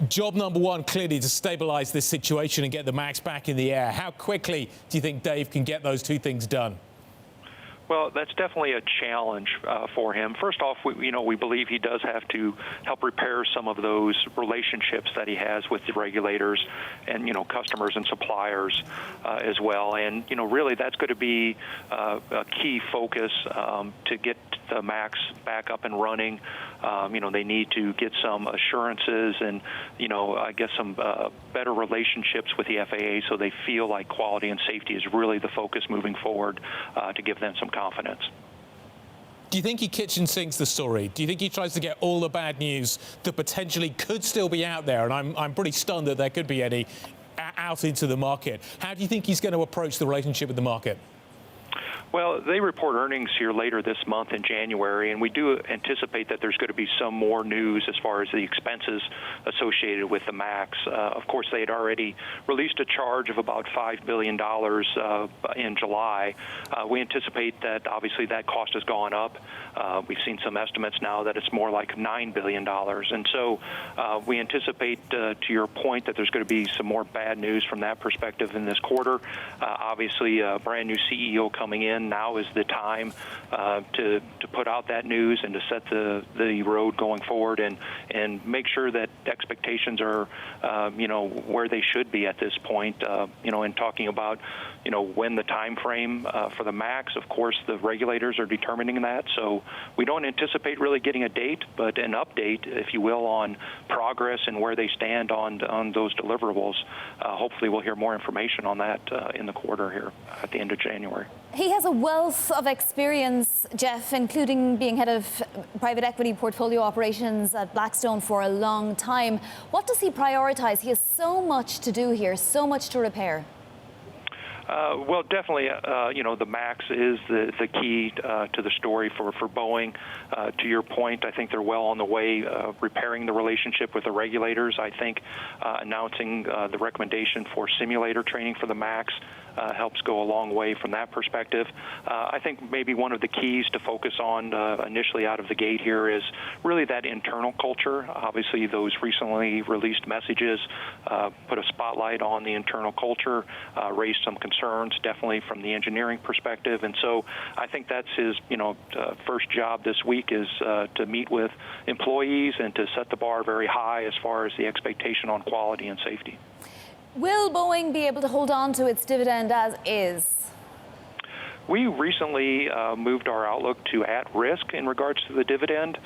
Job number one, clearly, to stabilize this situation and get the MAX back in the air. How quickly do you think Dave can get those two things done? Well, that's definitely a challenge for him. First off, we believe he does have to help repair some of those relationships that he has with the regulators and, customers and suppliers as well. And, really that's going to be a key focus to get the MAX back up and running. They need to get some assurances and, I guess some better relationships with the FAA so they feel like quality and safety is really the focus moving forward to give them some confidence. Do you think he kitchen sinks the story? Do you think he tries to get all the bad news that potentially could still be out there? And I'm pretty stunned that there could be any out into the market. How do you think he's going to approach the relationship with the market? Well, they report earnings here later this month in January, and we do anticipate that there's going to be some more news as far as the expenses associated with the MAX. Of course, they had already released a charge of about $5 billion in July. We anticipate that, obviously, that cost has gone up. We've seen some estimates now that it's more like $9 billion. And so we anticipate, to your point, that there's going to be some more bad news from that perspective in this quarter. Obviously, a brand new CEO coming in. Now is the time to put out that news and to set the road going forward and make sure that expectations are, where they should be at this point, in talking about, when the time frame for the MAX. Of course, the regulators are determining that. So we don't anticipate really getting a date, but an update, if you will, on progress and where they stand on those deliverables. Hopefully we'll hear more information on that in the quarter here at the end of January. He has a wealth of experience, Jeff, including being head of private equity portfolio operations at Blackstone for a long time. What does he prioritize? He has so much to do here, so much to repair. Well, definitely, the MAX is the key to the story for Boeing. To your point, I think they're well on the way repairing the relationship with the regulators. I think announcing the recommendation for simulator training for the MAX helps go a long way from that perspective. I think maybe one of the keys to focus on initially out of the gate here is really that internal culture. Obviously, those recently released messages put a spotlight on the internal culture, raised some concerns, definitely from the engineering perspective. And so I think that's his, first job this week is to meet with employees and to set the bar very high as far as the expectation on quality and safety. Will Boeing be able to hold on to its dividend as is? We recently moved our outlook to at risk in regards to the dividend.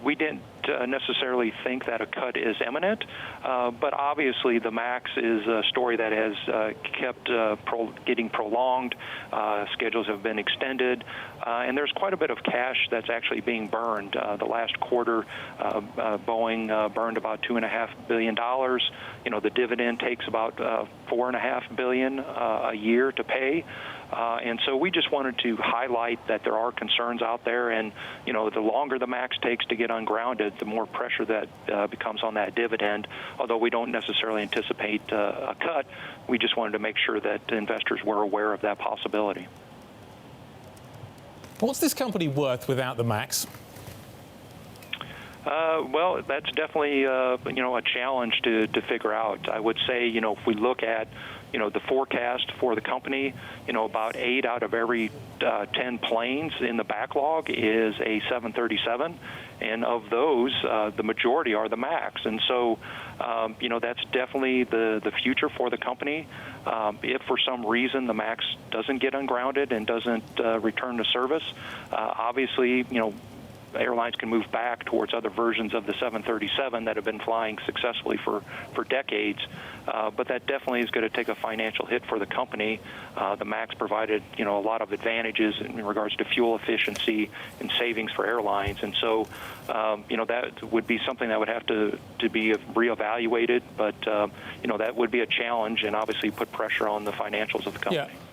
We didn't necessarily think that a cut is imminent, but obviously the MAX is a story that has kept getting prolonged. Schedules have been extended, and there's quite a bit of cash that's actually being burned. The last quarter, Boeing burned about $2.5 billion. The dividend takes about $4.5 billion a year to pay. And so we just wanted to highlight that there are concerns out there, and the longer the MAX takes to get ungrounded, the more pressure that becomes on that dividend. Although we don't necessarily anticipate a cut, we just wanted to make sure that investors were aware of that possibility. What's this company worth without the MAX? Well, that's definitely a challenge to figure out. I would say if we look at the forecast for the company, about 8 out of every 10 planes in the backlog is a 737, and of those, the majority are the MAX. And so, that's definitely the future for the company. If for some reason the MAX doesn't get ungrounded and doesn't return to service, obviously, airlines can move back towards other versions of the 737 that have been flying successfully for decades. But that definitely is going to take a financial hit for the company. The MAX provided, a lot of advantages in regards to fuel efficiency and savings for airlines. And so, that would be something that would have to be reevaluated. But, that would be a challenge and obviously put pressure on the financials of the company. Yeah.